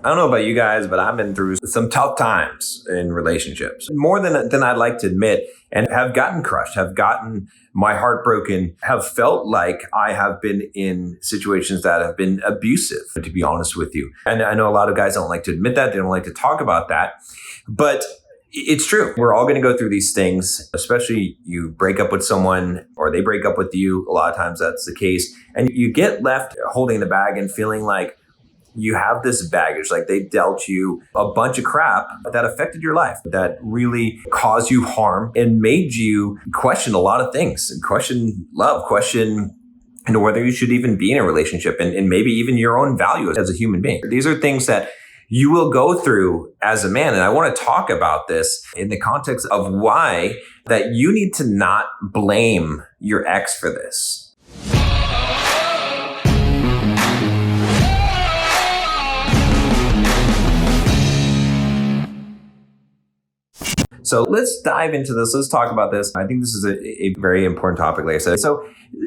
I don't know about you guys, but I've been through some tough times in relationships, more than I'd like to admit, and have gotten crushed, have gotten my heart broken, have felt like I have been in situations that have been abusive, to be honest with you. And I know a lot of guys don't like to admit that. They don't like to talk about that, but it's true. We're all going to go through these things, especially you break up with someone or they break up with you. A lot of times that's the case. And you get left holding the bag and feeling like you have this baggage, like they dealt you a bunch of crap that affected your life, that really caused you harm and made you question a lot of things, question love, question whether you should even be in a relationship and maybe even your own value as a human being. These are things that you will go through as a man. And I want to talk about this in the context of why that you need to not blame your ex for this. So let's dive into this. Let's talk about this. I think this is a very important topic, like I said. So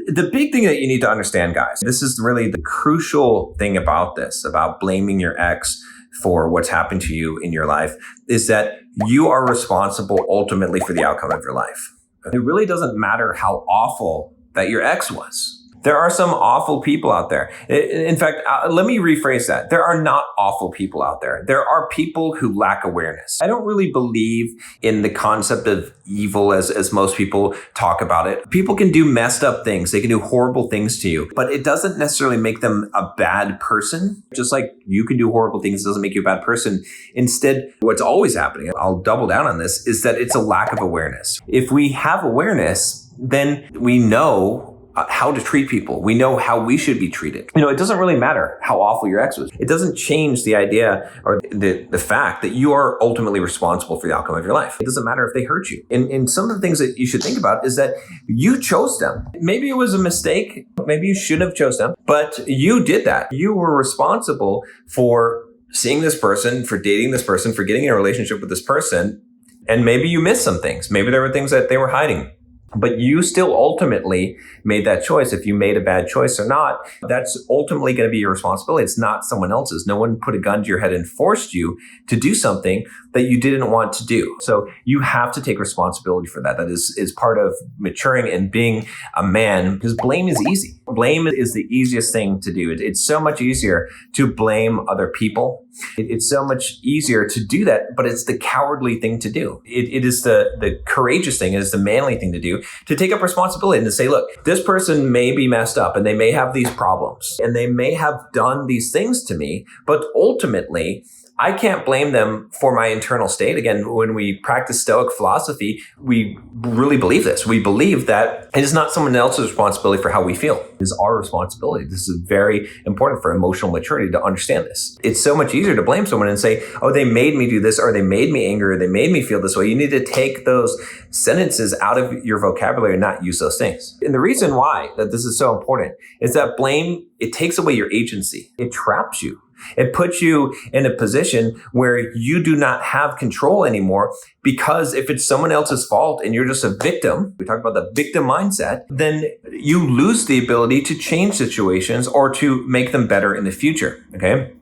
the big thing that you need to understand, guys, this is really the crucial thing about this, about blaming your ex for what's happened to you in your life, is that you are responsible ultimately for the outcome of your life. It really doesn't matter how awful that your ex was. There are some awful people out there. In fact, let me rephrase that. There are not awful people out there. There are people who lack awareness. I don't really believe in the concept of evil as most people talk about it. People can do messed up things. They can do horrible things to you, but it doesn't necessarily make them a bad person. Just like you can do horrible things, it doesn't make you a bad person. Instead, what's always happening, I'll double down on this, is that it's a lack of awareness. If we have awareness, then we know how to treat people. We know how we should be treated. It doesn't really matter how awful your ex was. It doesn't change the idea or the fact that you are ultimately responsible for the outcome of your life. It doesn't matter if they hurt you. And some of the things that you should think about is that you chose them. Maybe it was a mistake. Maybe you shouldn't have chose them, but you did that. You were responsible for seeing this person, for dating this person, for getting in a relationship with this person. And maybe you missed some things. Maybe there were things that they were hiding. But you still ultimately made that choice. If you made a bad choice or not, that's ultimately going to be your responsibility. It's not someone else's. No one put a gun to your head and forced you to do something that you didn't want to do. So you have to take responsibility for that. That is part of maturing and being a man, because blame is easy. Blame is the easiest thing to do. It's so much easier to blame other people. It's so much easier to do that, but it's the cowardly thing to do. It is the courageous thing, it is the manly thing to do, to take up responsibility and to say, look, this person may be messed up and they may have these problems and they may have done these things to me, but ultimately, I can't blame them for my internal state. Again, when we practice Stoic philosophy, we really believe this. We believe that it is not someone else's responsibility for how we feel. It is our responsibility. This is very important for emotional maturity to understand this. It's so much easier to blame someone and say, oh, they made me do this, or they made me angry, or they made me feel this way. You need to take those sentences out of your vocabulary and not use those things. And the reason why that this is so important is that blame, it takes away your agency. It traps you. It puts you in a position where you do not have control anymore, because if it's someone else's fault and you're just a victim, we talk about the victim mindset, then you lose the ability to change situations or to make them better in the future. Okay.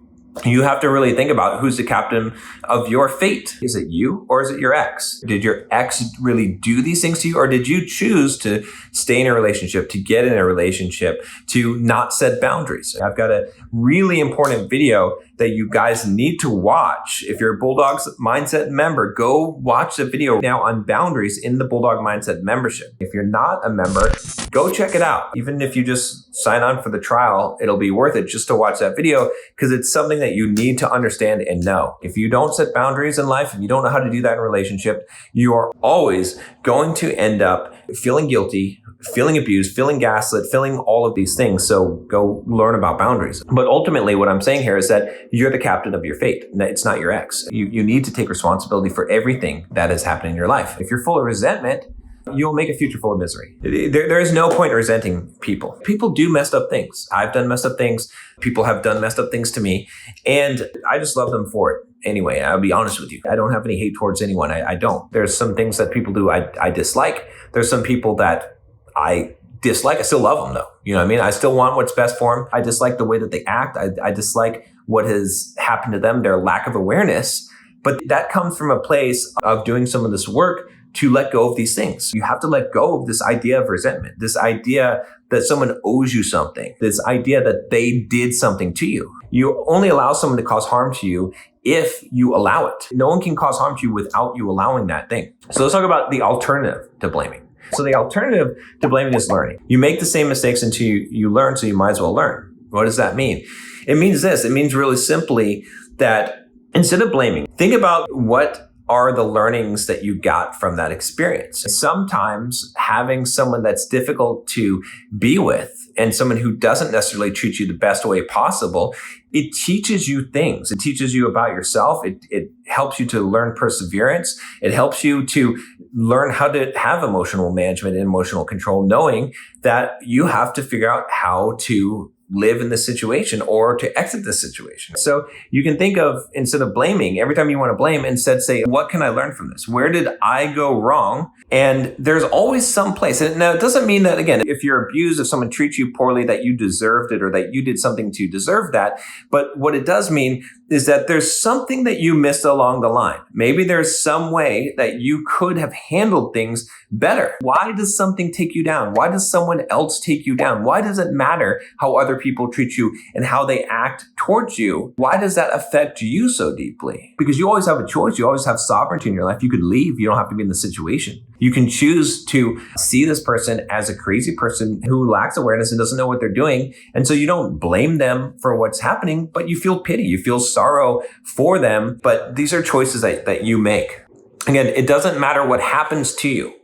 You have to really think about who's the captain of your fate. Is it you or is it your ex? Did your ex really do these things to you, or did you choose to stay in a relationship, to get in a relationship, to not set boundaries? I've got a really important video that you guys need to watch. If you're a Bulldog's Mindset member, go watch the video now on boundaries in the Bulldog Mindset membership. If you're not a member, go check it out. Even if you just sign on for the trial, it'll be worth it just to watch that video, because it's something that you need to understand and know. If you don't set boundaries in life, if you don't know how to do that in a relationship, you are always going to end up feeling guilty, feeling abused, feeling gaslit, feeling all of these things. So go learn about boundaries. But ultimately, what I'm saying here is that you're the captain of your fate. It's not your ex. You need to take responsibility for everything that has happened in your life. If you're full of resentment, you'll make a future full of misery. There is no point in resenting people. People do messed up things. I've done messed up things. People have done messed up things to me. And I just love them for it. Anyway, I'll be honest with you. I don't have any hate towards anyone. I don't. There's some things that people do I dislike. There's some people that I dislike. I still love them though. You know what I mean? I still want what's best for them. I dislike the way that they act. I dislike what has happened to them, their lack of awareness. But that comes from a place of doing some of this work to let go of these things. You have to let go of this idea of resentment, this idea that someone owes you something, this idea that they did something to you. You only allow someone to cause harm to you if you allow it. No one can cause harm to you without you allowing that thing. So let's talk about the alternative to blaming. So the alternative to blaming is learning. You make the same mistakes until you learn, so you might as well learn. What does that mean? It means this. It means really simply that instead of blaming, think about what are the learnings that you got from that experience. Sometimes having someone that's difficult to be with and someone who doesn't necessarily treat you the best way possible, it teaches you things. It teaches you about yourself. It helps you to learn perseverance. It helps you to learn how to have emotional management and emotional control, knowing that you have to figure out how to live in this situation or to exit this situation. So you can think of, instead of blaming, every time you want to blame, instead say, what can I learn from this? Where did I go wrong? And there's always some place. And now it doesn't mean that, again, if you're abused, if someone treats you poorly, that you deserved it or that you did something to deserve that. But what it does mean is that there's something that you missed along the line. Maybe there's some way that you could have handled things better. Why does something take you down? Why does someone else take you down? Why does it matter how other people treat you and how they act towards you? Why does that affect you so deeply? Because you always have a choice. You always have sovereignty in your life. You could leave. You don't have to be in the situation. You can choose to see this person as a crazy person who lacks awareness and doesn't know what they're doing. And so you don't blame them for what's happening, but you feel pity. You feel sorrow for them. But these are choices that you make. Again, it doesn't matter what happens to you.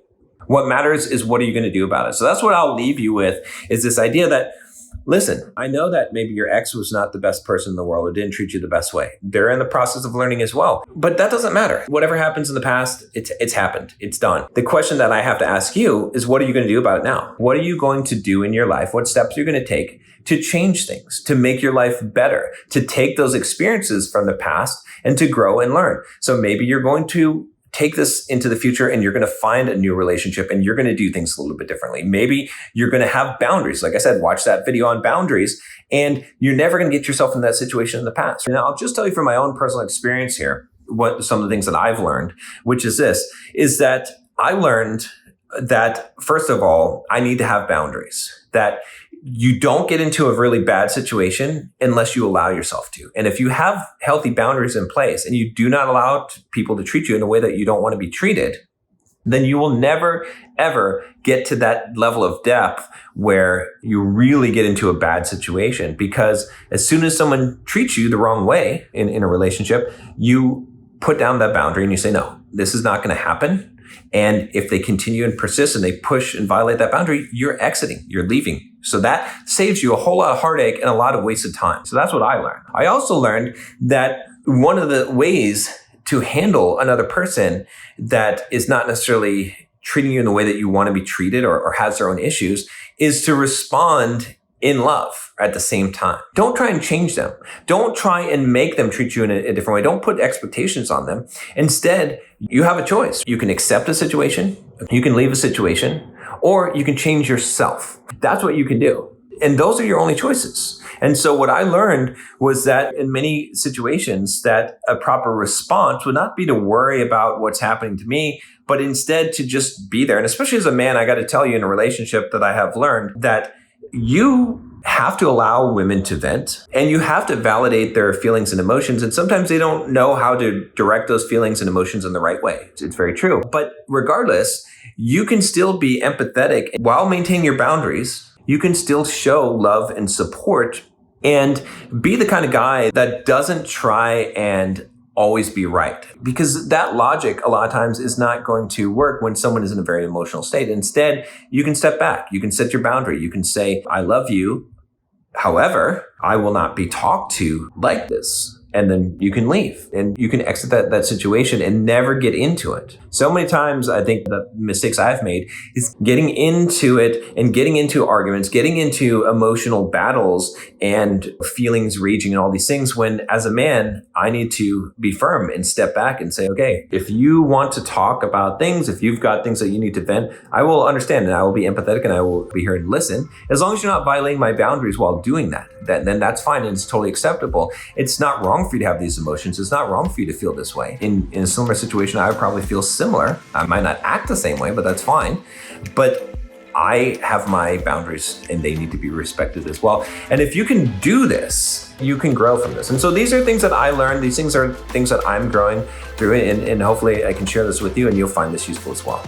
What matters is what are you going to do about it? So that's what I'll leave you with, is this idea that, listen, I know that maybe your ex was not the best person in the world or didn't treat you the best way. They're in the process of learning as well. But that doesn't matter. Whatever happens in the past, it's happened. It's done. The question that I have to ask you is, what are you going to do about it now? What are you going to do in your life? What steps are you going to take to change things, to make your life better, to take those experiences from the past and to grow and learn? So maybe you're going to take this into the future and you're going to find a new relationship and you're going to do things a little bit differently. Maybe you're going to have boundaries. Like I said, watch that video on boundaries, and you're never going to get yourself in that situation in the past. Now, I'll just tell you from my own personal experience here, what some of the things that I've learned, which is this, is that I learned that, first of all, I need to have boundaries, that you don't get into a really bad situation unless you allow yourself to. And if you have healthy boundaries in place and you do not allow people to treat you in a way that you don't want to be treated, then you will never, ever get to that level of depth where you really get into a bad situation. Because as soon as someone treats you the wrong way in a relationship, you put down that boundary and you say, no, this is not going to happen. And if they continue and persist and they push and violate that boundary, you're exiting, you're leaving. So that saves you a whole lot of heartache and a lot of wasted time. So that's what I learned. I also learned that one of the ways to handle another person that is not necessarily treating you in the way that you want to be treated or has their own issues is to respond in love at the same time. Don't try and change them. Don't try and make them treat you in a different way. Don't put expectations on them. Instead, you have a choice. You can accept a situation, you can leave a situation, or you can change yourself. That's what you can do. And those are your only choices. And so what I learned was that in many situations that a proper response would not be to worry about what's happening to me, but instead to just be there. And especially as a man, I got to tell you, in a relationship that I have learned that you have to allow women to vent and you have to validate their feelings and emotions. And sometimes they don't know how to direct those feelings and emotions in the right way. It's very true. But regardless, you can still be empathetic while maintaining your boundaries. You can still show love and support and be the kind of guy that doesn't try and always be right, because that logic a lot of times is not going to work when someone is in a very emotional state. Instead, you can step back. You can set your boundary. You can say, I love you. However, I will not be talked to like this. and then you can leave and you can exit that situation and never get into it. So many times I think the mistakes I've made is getting into it and getting into arguments, getting into emotional battles and feelings raging and all these things, when as a man, I need to be firm and step back and say, okay, if you want to talk about things, if you've got things that you need to vent, I will understand and I will be empathetic and I will be here and listen. As long as you're not violating my boundaries while doing that, then that's fine and it's totally acceptable. It's not wrong for you to have these emotions. It's not wrong for you to feel this way. In a similar situation, I would probably feel similar. I might not act the same way, but that's fine. But I have my boundaries and they need to be respected as well. And if you can do this, you can grow from this. And so these are things that I learned. These things are things that I'm growing through, and hopefully I can share this with you and you'll find this useful as well.